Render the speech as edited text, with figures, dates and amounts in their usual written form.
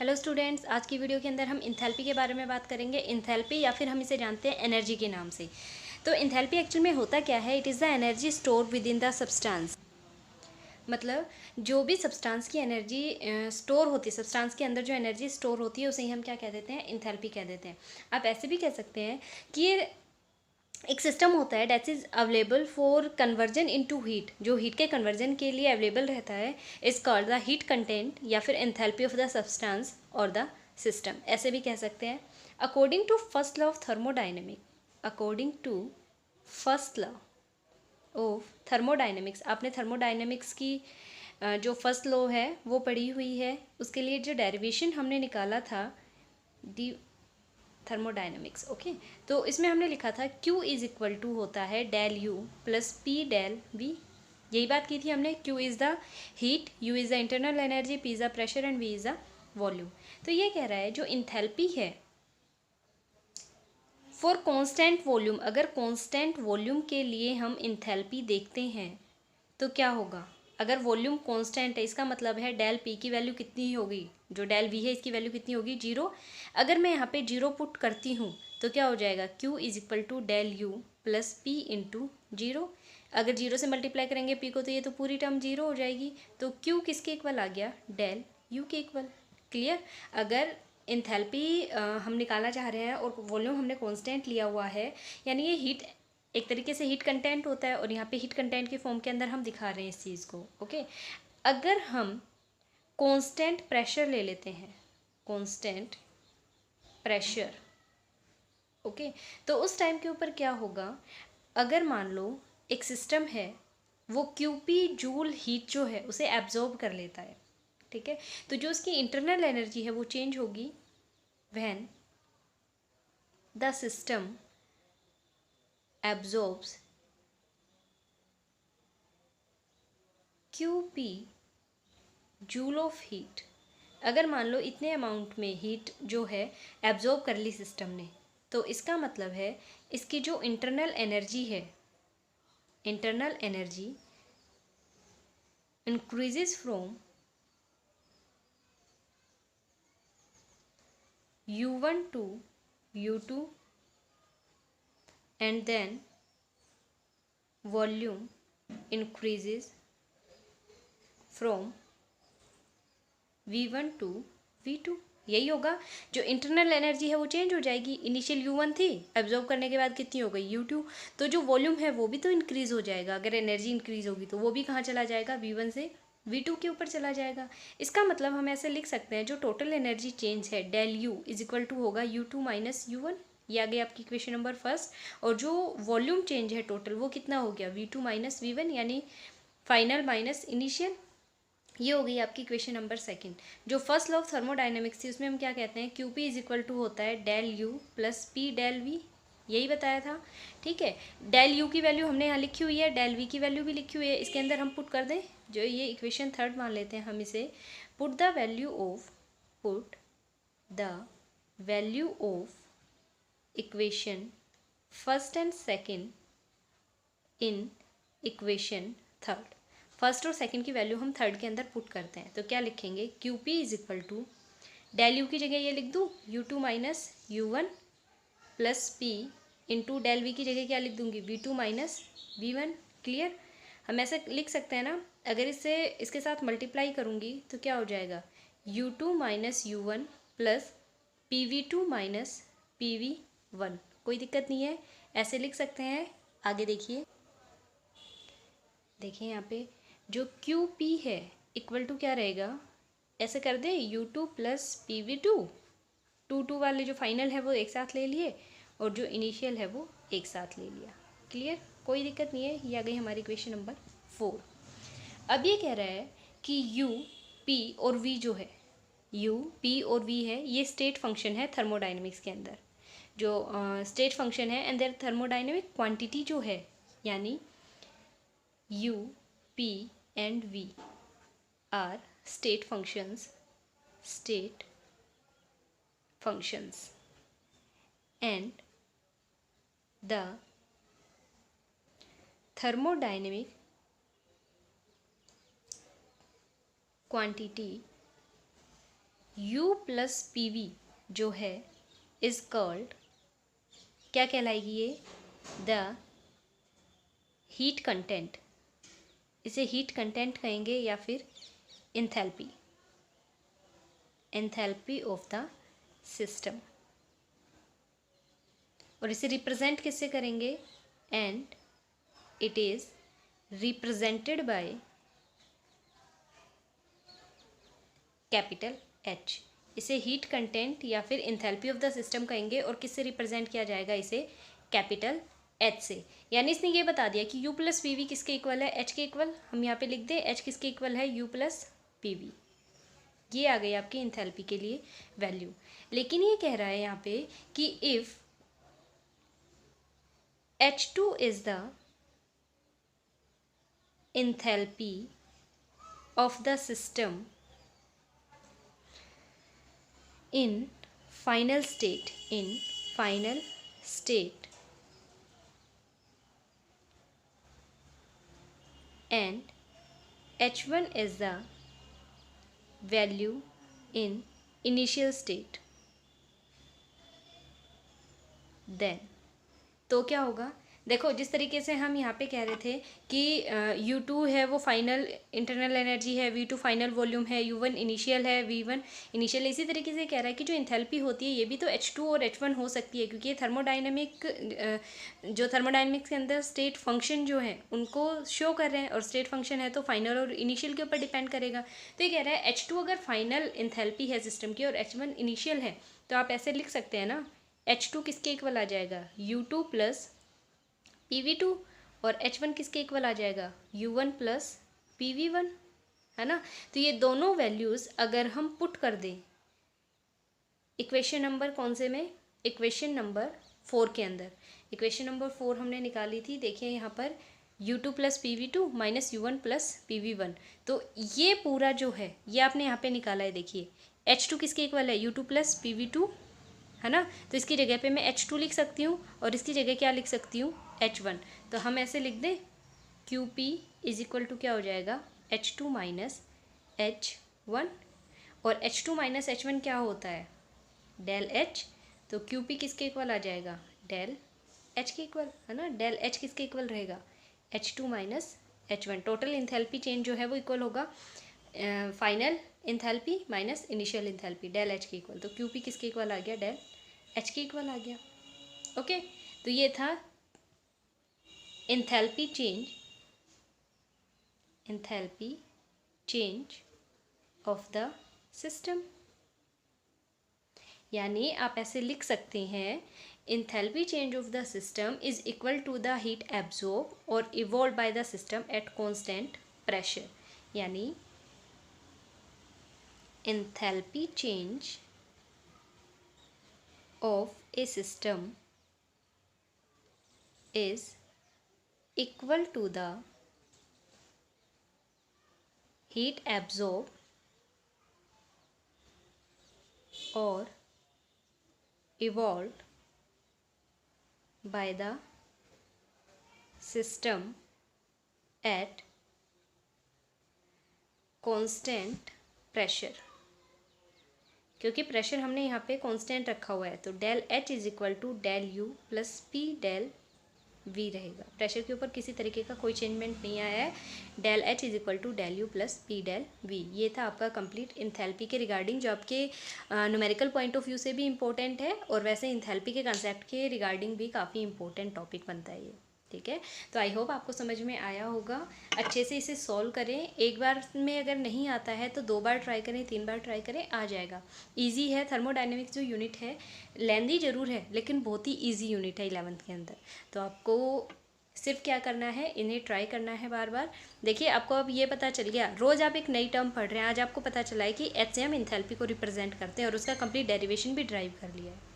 Hello students, आज की video के अंदर हम इंथैल्पी के बारे में बात करेंगे। इंथैल्पी या फिर हम इसे जानते हैं एनर्जी के नाम से। तो इंथैल्पी एक्चुअल में होता क्या है? It is the energy store with in the substance. मतलब जो भी सब्सटेंस की एनर्जी स्टोर होती है, सब्सटेंस के अंदर जो एनर्जी स्टोर होती है उसे ही हम क्या कह देते हैं? इंथैल्पी कह देते हैं। आप ऐसे भी कह सकते हैं कि एक सिस्टम होता है that is available for conversion into heat, जो हीट के कन्वर्जन के लिए अवेलेबल रहता है, is called the heat content या फिर एंथैल्पी ऑफ द सब्सटेंस और द सिस्टम। ऐसे भी कह सकते हैं। According to first law of thermodynamic, according to first law of thermodynamics, आपने थर्मोडाइनमिक्स की जो फर्स्ट लॉ है वो पढ़ी हुई है। उसके लिए जो डेरिवेशन हमने निकाला था डी थर्मोडाइनमिक्स, ओके। तो इसमें हमने लिखा था Q इज इक्वल टू होता है del U plus P del V। यही बात की थी हमने। Q is the heat, U is the internal energy, P is the pressure and V is the volume. तो ये कह रहा है जो इंथैल्पी है फॉर कांस्टेंट वॉल्यूम, अगर कांस्टेंट वॉल्यूम के लिए हम इंथैल्पी देखते हैं तो क्या होगा? अगर वॉल्यूम कांस्टेंट है, इसका मतलब है डेल पी की वैल्यू कितनी होगी? जो डेल वी है इसकी वैल्यू कितनी होगी? 0। अगर मैं यहाँ पे 0 पुट करती हूँ तो क्या हो जाएगा? Q is equal to del U plus P into 0। अगर 0 से मल्टीप्लाई करेंगे p को तो ये तो पूरी टर्म 0 हो जाएगी। तो Q किसके इक्वल आ गया? डेल U के इक्वल। क्लियर? अगर इंथैल्पी हम निकालना चाह रहे हैं और वॉल्यूम हमने कांस्टेंट लिया हुआ है, यानी ये हीट एक तरीके से हीट कंटेंट होता है और यहाँ पे हीट कंटेंट के फॉर्म के अंदर हम दिखा रहे हैं इस चीज़ को, ओके। अगर हम कांस्टेंट प्रेशर ले लेते हैं, कांस्टेंट प्रेशर, ओके, तो उस टाइम के ऊपर क्या होगा? अगर मान लो एक सिस्टम है, वो क्यूपी जूल हीट जो है उसे एब्जॉर्ब कर लेता है, ठीक है, तो जो उसकी इंटरनल एनर्जी है वो चेंज होगी when the system absorbs QP joule of heat. अगर मान लो इतने अमाउंट में हीट जो है एब्जॉर्ब कर ली सिस्टम ने, तो इसका मतलब है इसकी जो इंटरनल एनर्जी है, internal energy increases from U1 to U2 and then volume increases from V1 to V2। यही होगा। जो इंटरनल एनर्जी है वो चेंज हो जाएगी। इनिशियल U1 थी, एब्जॉर्ब करने के बाद कितनी हो गई? U2। तो जो वॉल्यूम है वो भी तो इंक्रीज हो जाएगा। अगर एनर्जी इंक्रीज होगी तो वो भी कहाँ चला जाएगा? V1 से V2 के ऊपर चला जाएगा। इसका मतलब हम ऐसे लिख सकते हैं जो टोटल एनर्जी चेंज है del U is equal to होगा U2 माइनस U1। ये आ गई आपकी इक्वेशन नंबर फर्स्ट। और जो वॉल्यूम चेंज है टोटल वो कितना हो गया? V2 माइनस V1, यानी फाइनल माइनस इनिशियल। ये हो गई आपकी इक्वेशन नंबर सेकंड। जो फर्स्ट लॉ ऑफ थर्मोडाइनमिक्स थी उसमें हम क्या कहते हैं? QP इज इक्वल टू होता है del U plus P del V। यही बताया था, ठीक है। डेल U की वैल्यू हमने यहाँ लिखी हुई है, डेल V की वैल्यू भी लिखी हुई है। इसके अंदर हम पुट कर दें, जो ये इक्वेशन थर्ड मान लेते हैं हम इसे। Put the value of equation first and second in equation third. First और सेकंड की वैल्यू हम थर्ड के अंदर पुट करते हैं। तो क्या लिखेंगे? QP is equal to del U की जगह ये लिख दूँ U2 minus U1 plus P into del V की जगह क्या लिख दूँगी? V2 minus V1। क्लियर? हम ऐसे लिख सकते हैं ना। अगर इससे इसके साथ मल्टीप्लाई करूँगी तो क्या हो जाएगा? U2 minus U1 plus PV2 minus PV1। कोई दिक्कत नहीं है, ऐसे लिख सकते हैं। आगे देखिए, देखिए यहाँ पे जो QP है इक्वल टू क्या रहेगा? ऐसे कर दे U2 प्लस PV2। 2 वाले जो फाइनल है वो एक साथ ले लिए और जो इनिशियल है वो एक साथ ले लिया। क्लियर? कोई दिक्कत नहीं है। ये आ गई हमारी क्वेश्चन नंबर 4। अब ये कह रहा है कि U, P और V जो है, U, P और V है, ये स्टेट फंक्शन है थर्मोडाइनमिक्स के अंदर। जो स्टेट फंक्शन है एंड देयर थर्मोडाइनमिक क्वांटिटी जो है, यानी U, P and V are state functions and the thermodynamic quantity U plus P V जो है इज कॉल्ड, क्या कहलाएगी ये, द हीट कंटेंट, इसे हीट कंटेंट कहेंगे या फिर enthalpy, enthalpy of the system. और इसे रिप्रेजेंट किससे करेंगे, and it is represented by capital H. इसे हीट कंटेंट या फिर एंथैल्पी ऑफ द सिस्टम कहेंगे और किससे रिप्रेजेंट किया जाएगा, इसे कैपिटल एच से। यानी इसने ये बता दिया कि U प्लस पी वी किसके इक्वल है, एच के इक्वल। हम यहाँ पे लिख दें एच किसके इक्वल है, U प्लस पी वी। ये आ गई आपकी एंथैल्पी के लिए वैल्यू। लेकिन ये कह रहा है यहाँ पे कि if H2 is the enthalpy of the system in final state and H1 is the value in initial state, then तो क्या होगा, देखो जिस तरीके से हम यहाँ पे कह रहे थे कि U2 है वो फाइनल इंटरनल एनर्जी है, V2 फाइनल वॉल्यूम है, U1 इनिशियल है, V1 इनिशियल। इसी तरीके से कह रहा है कि जो एंथैल्पी होती है ये भी तो H2 और H1 हो सकती है, क्योंकि ये जो थर्मोडाइनमिक्स के अंदर स्टेट फंक्शन जो है उनको शो कर रहे हैं, और स्टेट फंक्शन है तो फाइनल और इनिशियल के ऊपर डिपेंड करेगा। तो ये कह रहा है H2 अगर फाइनल एंथैल्पी है सिस्टम की और H1 इनिशियल है, तो आप ऐसे लिख सकते हैं ना, H2 किसके इक्वल आ जाएगा, U2 प्लस PV2, और H1 किसके इक्वल आ जाएगा, U1 प्लस PV1, है ना। तो ये दोनों वैल्यूज़ अगर हम पुट कर दें इक्वेशन नंबर कौन से में, इक्वेशन नंबर 4 के अंदर। इक्वेशन नंबर 4 हमने निकाली थी, देखिए यहाँ पर U2 plus PV2 minus U1 plus PV1। तो ये पूरा जो है ये आपने यहाँ पे निकाला है, देखिए H2 किसके इक्वल है, U2 प्लस PV2, है ना। तो इसकी जगह पे मैं H2 लिख सकती हूँ और इसकी जगह क्या लिख सकती हूँ, H1। तो हम ऐसे लिख दें QP इज इक्वल टू क्या हो जाएगा, H2 माइनस H1, और H2 माइनस H1 क्या होता है, डेल H। तो QP किसके इक्वल आ जाएगा, डेल H के इक्वल, है ना। डेल H किसके इक्वल रहेगा, H2 minus H1। Total enthalpy change जो है वो इक्वल होगा final enthalpy minus initial enthalpy, del H के इक्वल। तो QP किसके इक्वल आ गया, डेल H के इक्वल आ गया। ओके, तो ये था enthalpy change of the system. यानी आप ऐसे लिख सकते हैं, enthalpy change of the system is equal to the heat absorb और evolve by the system at constant pressure. यानी enthalpy change of a system is equal to the heat absorbed or evolved by the system at constant pressure। क्योंकि pressure हमने यहाँ पे constant रखा हुआ है, तो del H is equal to del U plus P del V रहेगा। Pressure के ऊपर किसी तरीके का कोई चेंजमेंट नहीं आया है। Del H is equal to del U plus P del V। ये था आपका कंप्लीट एंथैल्पी के रिगार्डिंग, जो आपके न्यूमेरिकल पॉइंट ऑफ व्यू से भी इम्पोर्टेंट है और वैसे एंथैल्पी के कंसेप्ट के रिगार्डिंग भी काफ़ी इंपॉर्टेंट टॉपिक बनता है ये। ठीक है, तो आई होप आपको समझ में आया होगा। अच्छे से इसे सॉल्व करें, एक बार में अगर नहीं आता है तो 2 बार ट्राई करें, 3 बार ट्राई करें, आ जाएगा। इजी है, थर्मोडायनेमिक्स जो यूनिट है लेंदी ज़रूर है लेकिन बहुत ही इजी यूनिट है 11th के अंदर। तो आपको सिर्फ क्या करना है, इन्हें ट्राई करना है बार बार। देखिए आपको अब ये पता चल गया, रोज़ आप एक नई टर्म पढ़ रहे हैं, आज आपको पता चला है कि HCM एंथैल्पी को रिप्रेजेंट करते हैं और उसका कंप्लीट डेरिवेशन भी ड्राइव कर लिया है।